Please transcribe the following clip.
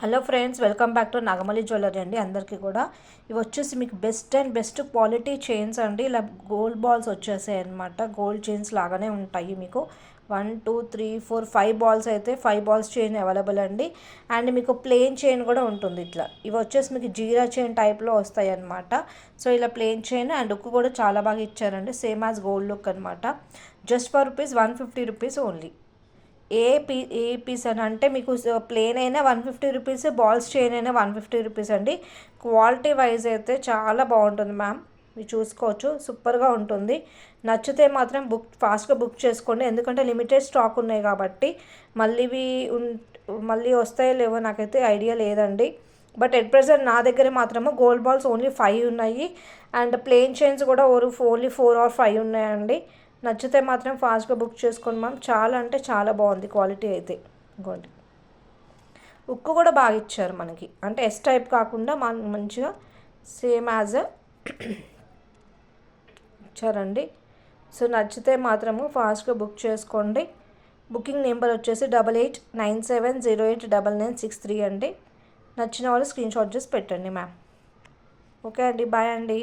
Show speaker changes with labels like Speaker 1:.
Speaker 1: Hello friends, welcome back to Nagamalli jewellery అండి. అందరికీ కూడా ఇవి వచ్చేసి మీకు బెస్ట్ క్వాలిటీ చైన్స్ అండి. ఇలా గోల్డ్ బాల్స్ వచ్చేసాయి అనమాట. గోల్డ్ చైన్స్ లాగానే ఉంటాయి. మీకు 1 2 3 4 5 బాల్స్ అయితే 5 బాల్స్ చైన్ అవైలబుల్ అండి. అండ్ మీకు ప్లెయిన్ చైన్ కూడా ఉంటుంది. ఇట్లా ఇవి వచ్చేసి మీకు జీరా చైన్ టైప్లో వస్తాయి అనమాట. సో ఇలా ప్లెయిన్ చైన్ అండ్ లుక్ కూడా చాలా బాగా ఇచ్చారండి. సేమ్ యాజ్ గోల్డ్ లుక్ అనమాట. Just for rupees 150 rupees only. A piece అని అంటే మీకు ప్లేన్ అయినా 150 రూపీస్, బాల్స్ చైన్ అయినా 150 రూపీస్ అండి. క్వాలిటీ వైజ్ అయితే చాలా బాగుంటుంది మ్యామ్. మీరు చూసుకోవచ్చు, సూపర్గా ఉంటుంది. నచ్చితే మాత్రం ఫాస్ట్గా బుక్ చేసుకోండి. ఎందుకంటే లిమిటెడ్ స్టాక్ ఉన్నాయి కాబట్టి మళ్ళీ వస్తాయో లేవో నాకైతే ఐడియా లేదండి. బట్ ఎట్ ప్రెజెంట్ నా దగ్గర మాత్రము గోల్డ్ బాల్స్ ఓన్లీ 5 ఉన్నాయి. అండ్ ప్లెయిన్ చైన్స్ కూడా ఓన్లీ 4 or 5 ఉన్నాయండి. నచ్చితే మాత్రం ఫాస్ట్గా బుక్ చేసుకోండి మ్యామ్. చాలా అంటే చాలా బాగుంది క్వాలిటీ అయితే. ఇంకోండి, ఉక్కు కూడా బాగా ఇచ్చారు మనకి. అంటే ఎస్ టైప్ కాకుండా మంచిగా సేమ్ యాజ్ ఇచ్చారండి. సో నచ్చితే మాత్రము ఫాస్ట్గా బుక్ చేసుకోండి. బుకింగ్ నెంబర్ వచ్చేసి 8897089963 అండి. నచ్చిన వాళ్ళు స్క్రీన్ షాట్ చేసి పెట్టండి మ్యామ్. ఓకే అండి, బాయ్ అండి.